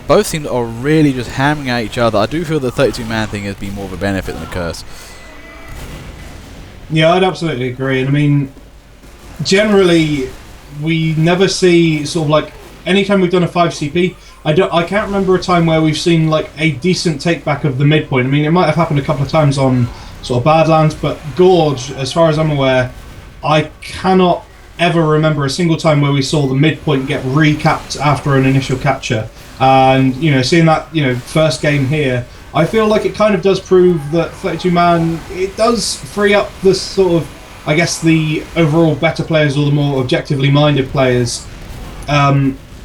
both teams are really just hammering at each other. I do feel the 32-man thing has been more of a benefit than a curse. Yeah, I'd absolutely agree. And I mean, generally, we never see sort of like anytime we've done a 5CP. I can't remember a time where we've seen like a decent take back of the midpoint. I mean, it might have happened a couple of times on sort of Badlands, but Gorge, as far as I'm aware, I cannot ever remember a single time where we saw the midpoint get recapped after an initial capture. And seeing that first game here, I feel like it kind of does prove that 32-man, it does free up the sort of, I guess, the overall better players or the more objectively minded players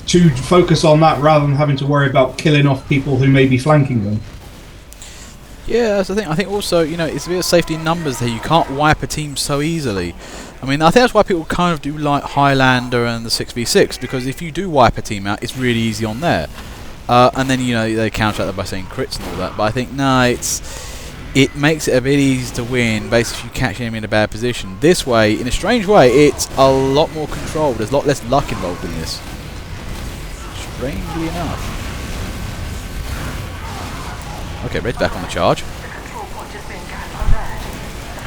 to focus on that rather than having to worry about killing off people who may be flanking them. Yeah, that's the thing. I think also, it's a bit of safety in numbers there. You can't wipe a team so easily. I mean, I think that's why people kind of do like Highlander and the 6v6, because if you do wipe a team out, it's really easy on there. And then, they counter that by saying crits and all that. But I think, it makes it a bit easy to win, basically if you catch him in a bad position. This way, in a strange way, it's a lot more controlled. There's a lot less luck involved in this. Strangely enough. Okay, Red's back on the charge.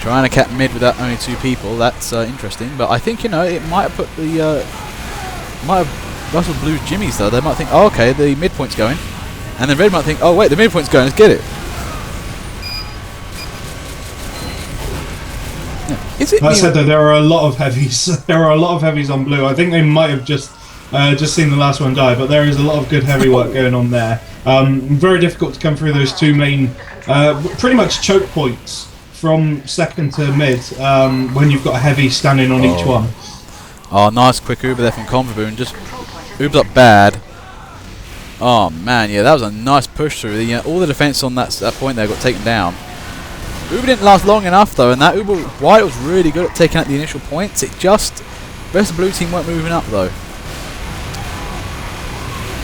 Trying to cap mid without only 2 people, that's interesting. But I think, it might have put the... might have rustled Blue's jimmies, though. They might think, oh, okay, the midpoint's going. And then Red might think, oh, wait, the midpoint's going, let's get it. Yeah. Is it that said, though, there are a lot of heavies. There are a lot of heavies on Blue. I think they might have just seen the last one die, but there is a lot of good heavy work going on there. Very difficult to come through those 2 main, pretty much choke points from second to mid when you've got a heavy standing on each one. Oh, nice quick Uber there from Converboon. Just Uber's up bad. Oh man, yeah, that was a nice push through. All the defense on that point there got taken down. Uber didn't last long enough though, and that Uber White was really good at taking out the initial points. It just, the rest of the blue team weren't moving up though.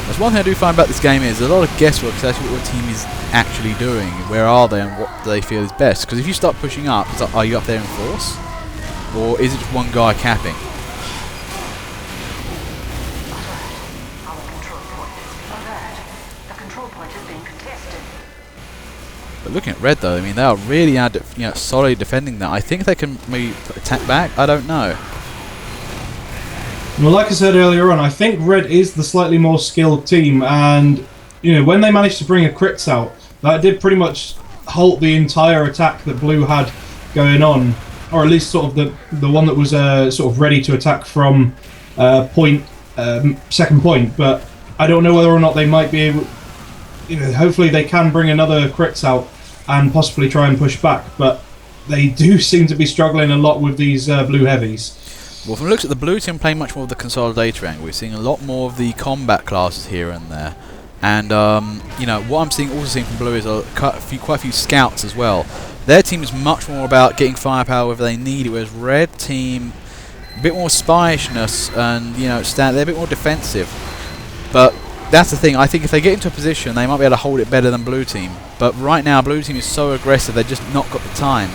That's one thing I do find about this game is there's a lot of guesswork as to what your team is actually doing, where are they and what do they feel is best. Because if you start pushing up, it's like, are you up there in force? Or is it just one guy capping? But looking at Red though, I mean they are really solid defending that. I think they can maybe attack back, I don't know. Well, like I said earlier on, I think Red is the slightly more skilled team, and when they managed to bring a crits out, that did pretty much halt the entire attack that Blue had going on, or at least sort of the one that was sort of ready to attack from second point. But I don't know whether or not they might be able. Hopefully they can bring another crits out and possibly try and push back, but they do seem to be struggling a lot with these blue heavies. Well, from the looks at the blue team playing much more of the consolidator angle, we're seeing a lot more of the combat classes here and there. And, what I'm also seeing from blue is quite a few scouts as well. Their team is much more about getting firepower wherever they need it, whereas red team, a bit more spyishness and, they're a bit more defensive. But that's the thing, I think if they get into a position, they might be able to hold it better than blue team. But right now, blue team is so aggressive, they've just not got the time.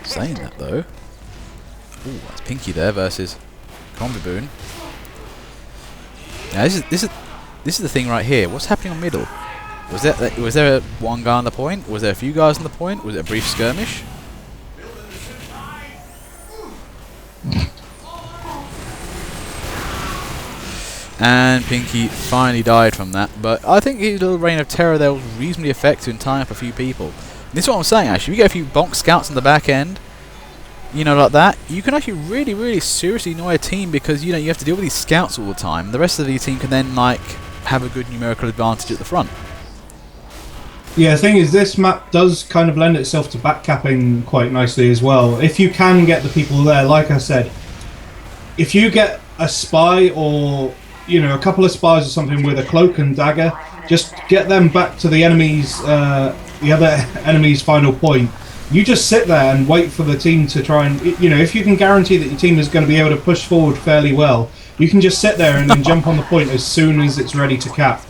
Saying that though, ooh, that's Pinky there versus Combi-Boon. Now this is the thing right here. What's happening on middle? Was there one guy on the point? Was there a few guys on the point? Was it a brief skirmish? And Pinky finally died from that, but I think his little reign of terror there was reasonably effective in tying up a few people. This is what I'm saying actually, if you get a few bonk scouts on the back end, like that, you can actually really, really seriously annoy a team because, you have to deal with these scouts all the time. The rest of the team can then, have a good numerical advantage at the front. Yeah, the thing is, this map does kind of lend itself to backcapping quite nicely as well. If you can get the people there, like I said, if you get a spy or, a couple of spies or something with a cloak and dagger, just get them back to the enemy's, the other enemy's final point. You just sit there and wait for the team to try and, if you can guarantee that your team is going to be able to push forward fairly well, you can just sit there and then jump on the point as soon as it's ready to cap.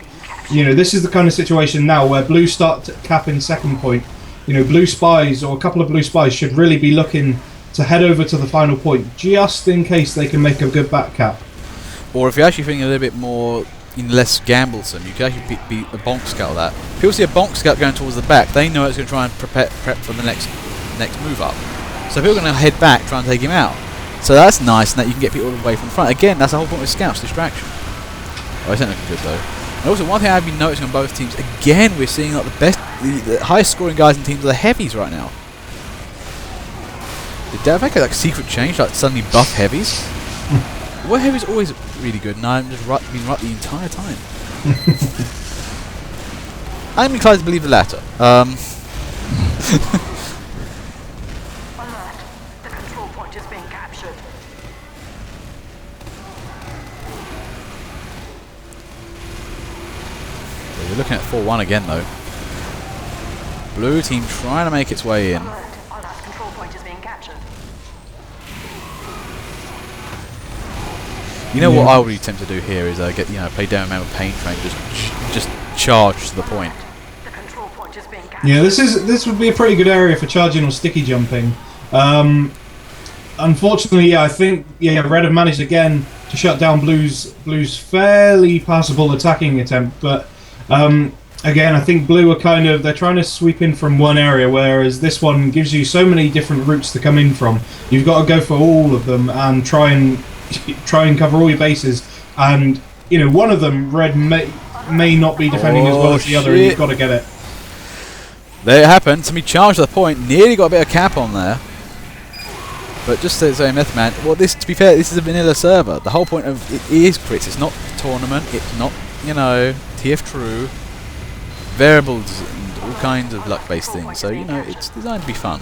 This is the kind of situation now where blue start capping second point. Blue spies or a couple of blue spies should really be looking to head over to the final point, just in case they can make a good back cap. Or if you're actually thinking a little bit more less gamblesome, you could actually be a bonk scout of that. People see a bonk scout going towards the back, they know it's going to try and prep for the next move up. So people are going to head back, try and take him out. So that's nice, and that you can get people away from the front. Again, that's the whole point with scouts, distraction. Oh, it's not looking good though. And also, one thing I've been noticing on both teams, again, we're seeing like the highest scoring guys in teams are the heavies right now. Did that make a secret change, like suddenly buff heavies? Well, heavy's always really good, and I'm just been right the entire time. I'm inclined to believe the latter. Alert. The control point is being captured. We're looking at 4-1 again, though. Blue team trying to make its way in. Alert. Alert. Control point is being captured. You know what I would attempt to do here is play Down Man with Pain Train, just charge to the point. The control point is being captured. Yeah, this would be a pretty good area for charging or sticky jumping. Unfortunately, I think Red have managed again to shut down Blue's fairly passable attacking attempt, but again, I think Blue are they're trying to sweep in from one area, whereas this one gives you so many different routes to come in from. You've got to go for all of them and try and cover all your bases, and one of them, Red, may not be defending as well as the other, and you've got to get it. There it happened. Somebody charged to the point, nearly got a bit of cap on there. But just to say, Method Man, well, to be fair, this is a vanilla server. The whole point of it is crits. It's not a tournament. It's not, TF True, variables, and all kinds of luck-based things. So, it's designed to be fun.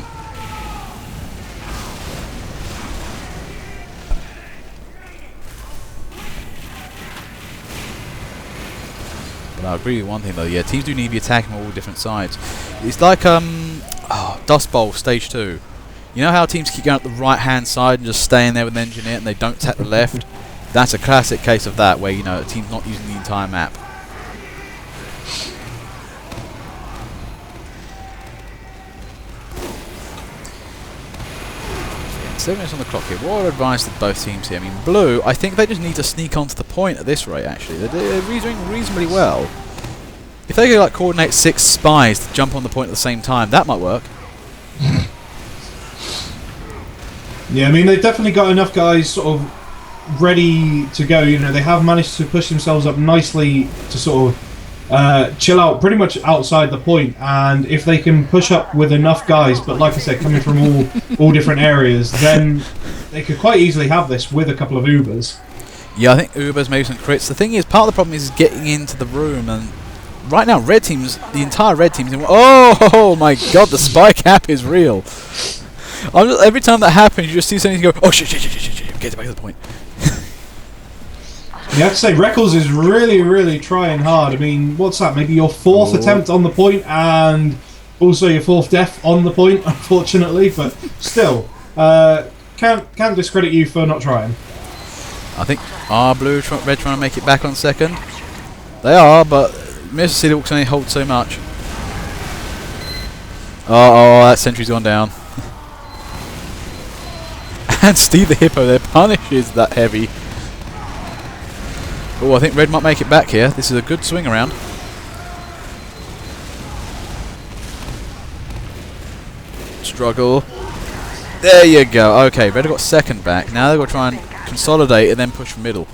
But I agree with one thing, though. Yeah, teams do need to be attacking from all different sides. It's like, Dust Bowl Stage 2. You know how teams keep going up the right-hand side and just staying there with Engineer and they don't attack the left? That's a classic case of that, where, a team's not using the entire map. 7 minutes on the clock here. What are advice to both teams here? I mean, Blue, I think they just need to sneak onto the point at this rate, actually. They're doing reasonably well. If they could, coordinate 6 spies to jump on the point at the same time, that might work. Yeah, I mean, they've definitely got enough guys sort of ready to go. They have managed to push themselves up nicely to sort of chill out pretty much outside the point, and if they can push up with enough guys, but like I said, coming from all different areas, then they could quite easily have this with a couple of Ubers. Yeah, I think Ubers, maybe some crits. The thing is, part of the problem is getting into the room, and right now, the entire red team's in. Oh my god, the spy cap is real. Every time that happens, you just see something go, oh shit, get back to the point. You have to say, Reckles is really, really trying hard. I mean, what's that? Maybe your 4th attempt on the point, and also your 4th death on the point, unfortunately. But still, can't discredit you for not trying. I think Red trying to make it back on second. They are, but Mississippi Hawks only hold so much. Oh, that sentry's gone down. And Steve the Hippo there punishes that heavy. Oh, I think Red might make it back here. This is a good swing around. Struggle. There you go. Okay, Red have got second back. Now they've got to try and consolidate and then push from middle.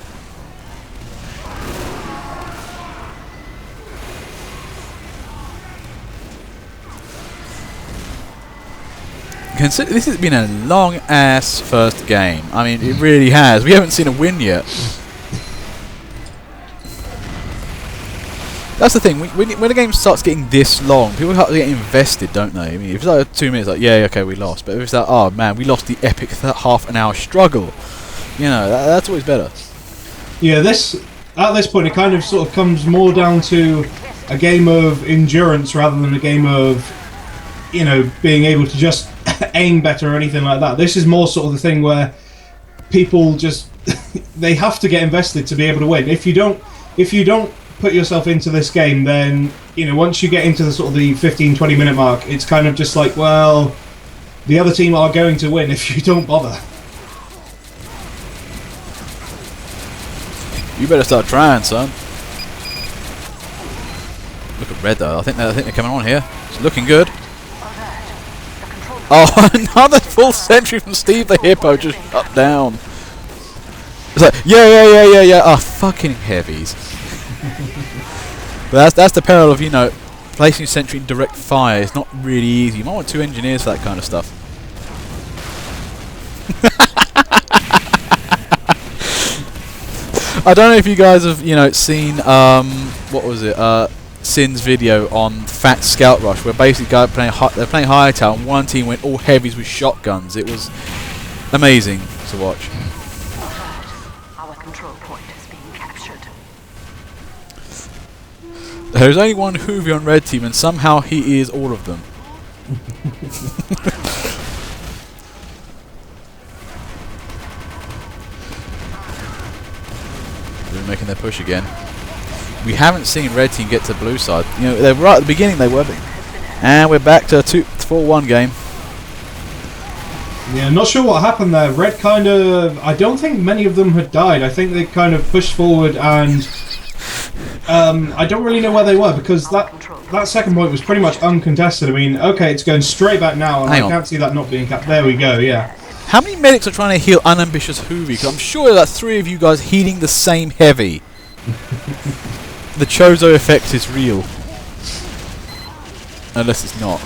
Consider this has been a long ass first game. I mean, it really has. We haven't seen a win yet. That's the thing. When a game starts getting this long, people start to get invested, don't they? I mean, if it's like 2 minutes, yeah, okay, we lost. But if it's like, oh man, we lost the epic half an hour struggle. That's always better. Yeah, at this point, it kind of sort of comes more down to a game of endurance rather than a game of, being able to just aim better or anything like that. This is more sort of the thing where people just they have to get invested to be able to win. If you don't put yourself into this game, then once you get into the sort of the 15-20 minute mark, it's kind of just like, well, the other team are going to win if you don't bother. You better start trying, son. Look at red though. I think they're coming on here. It's looking good. Oh, another full sentry from Steve the Hippo just shut down. It's like, yeah. Oh, fucking heavies. But that's the peril of, you know, placing sentry in direct fire. It's not really easy. You might want 2 engineers for that kind of stuff. I don't know if you guys have, you know, seen what was it? Sin's video on Fat Scout Rush, where basically they're playing Hightail, and one team went all heavies with shotguns. It was amazing to watch. Our control point is being captured. There's only one Hoovy on red team, and somehow he is all of them. They're making their push again. We haven't seen red team get to blue side. You know, they were right at the beginning. They were, and we're back to a 4-1 game. Yeah, not sure what happened there. Red kind of... I don't think many of them had died. I think they kind of pushed forward and... I don't really know where they were because that second point was pretty much uncontested. I mean, okay, it's going straight back now, and I can't see that not being capped. There we go, yeah. How many medics are trying to heal unambitious Hoovy? Because I'm sure that 3 of you guys healing the same heavy. The Chozo effect is real. Unless it's not.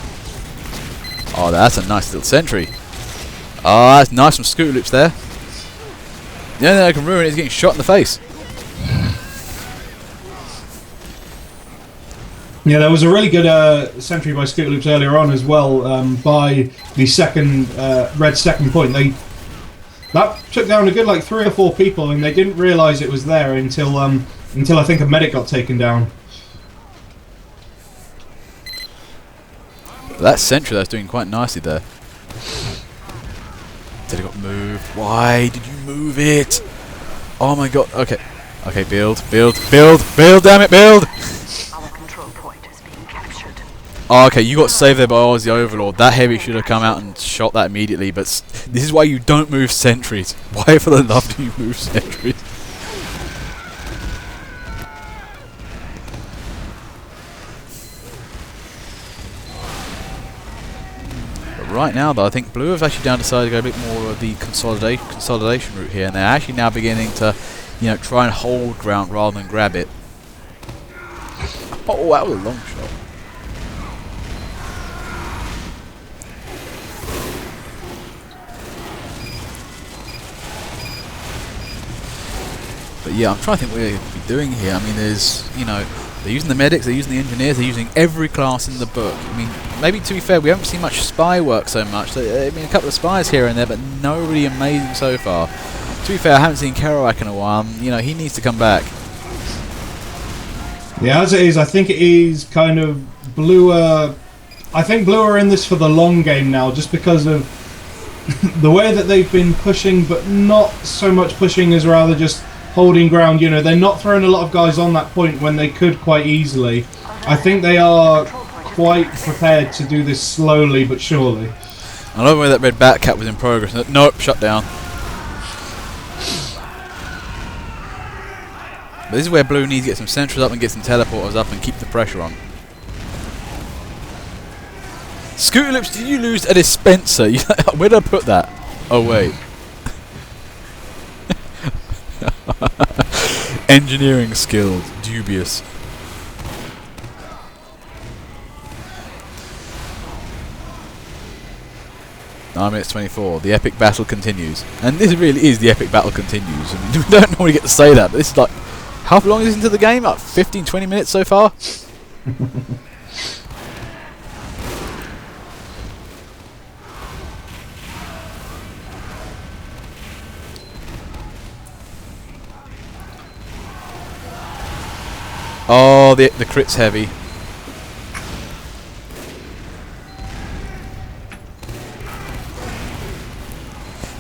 Oh, that's a nice little sentry. Oh, that's nice from Scooter Loops there. The only thing I can ruin it is getting shot in the face. Yeah, there was a really good sentry by Scooter Loops earlier on as well, by the second red second point. That took down a good like 3 or 4 people, and they didn't realise it was there until I think a medic got taken down. That sentry that's doing quite nicely there. Did it got moved? Why did you move it? Oh my god. Okay. Okay, build, damn it, build! Our control point is being captured. Oh, okay, you got saved there by Aussie Overlord. That heavy should have come out and shot that immediately, but this is why you don't move sentries. Why for the love do you move sentries? But right now, though, I think Blue have actually now decided to go a bit more of the consolidation route here, and they're actually now beginning to, you know, try and hold ground rather than grab it. Oh, that was a long shot. But yeah, I'm trying to think what we're be doing here. I mean, there's, you know, they're using the medics, they're using the engineers, they're using every class in the book. I mean, maybe to be fair, we haven't seen much spy work so much. I mean, a couple of spies here and there, but no really amazing so far. To be fair, I haven't seen Kerouac in a while. You know, he needs to come back. Yeah, as it is, I think it is kind of Blue. I think Blue are in this for the long game now, just because of the way that they've been pushing, but not so much pushing as rather just holding ground. You know, they're not throwing a lot of guys on that point when they could quite easily. I think they are quite prepared to do this slowly but surely. I love the way that red Batcat was in progress. Nope, shut down. But this is where Blue needs to get some sentries up and get some teleporters up and keep the pressure on. Scooter Lips, did you lose a dispenser? Where did I put that? Oh wait. Engineering skills, dubious. Minutes 24. The epic battle continues, and this really is the epic battle continues. I mean, we don't normally get to say that, but this is like, how long is this into the game? Like 15-20 minutes so far. Oh, the crit's heavy.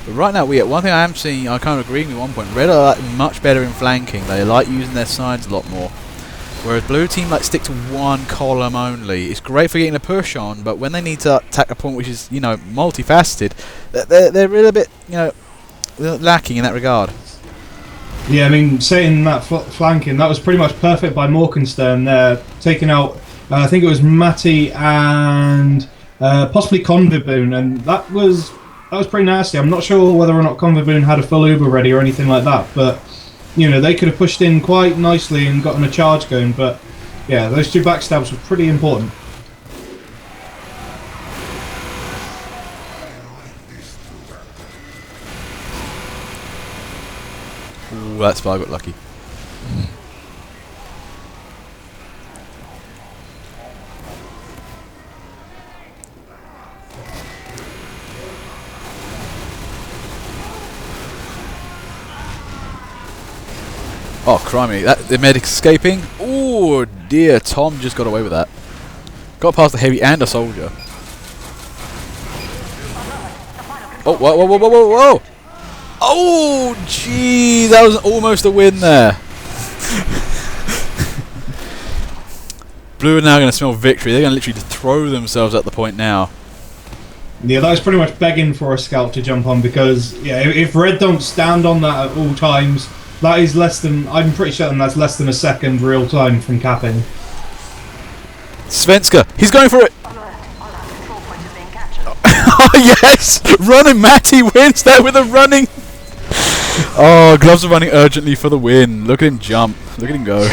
But right now, one thing I am seeing, I kind of agree with one point, Red are much better in flanking. They like using their sides a lot more. Whereas blue team like stick to one column only. It's great for getting a push on, but when they need to attack a point which is, you know, multifaceted, they're really a bit, you know, lacking in that regard. Yeah, I mean, saying that flanking, that was pretty much perfect by Morkenstern there, taking out, I think it was Matty and possibly Conviboon, and that was pretty nasty. I'm not sure whether or not Conviboon had a full Uber ready or anything like that, but you know, they could have pushed in quite nicely and gotten a charge going, but yeah, those 2 backstabs were pretty important. Ooh, that spy got lucky. Oh, crimey. The medic's escaping. Oh, dear. Tom just got away with that. Got past the heavy and a soldier. Oh, whoa, whoa, whoa, whoa, whoa, whoa. Oh, gee. That was almost a win there. Blue are now going to smell victory. They're going to literally just throw themselves at the point now. Yeah, that was pretty much begging for a scout to jump on because, yeah, if red don't stand on that at all times, that is less than, I'm pretty certain that's less than a second real time from capping. Svenska, he's going for it! Control point is being captured. Oh yes! Running Matty wins there with a running! Oh, Gloves are running urgently for the win. Look at him jump. Look at him go.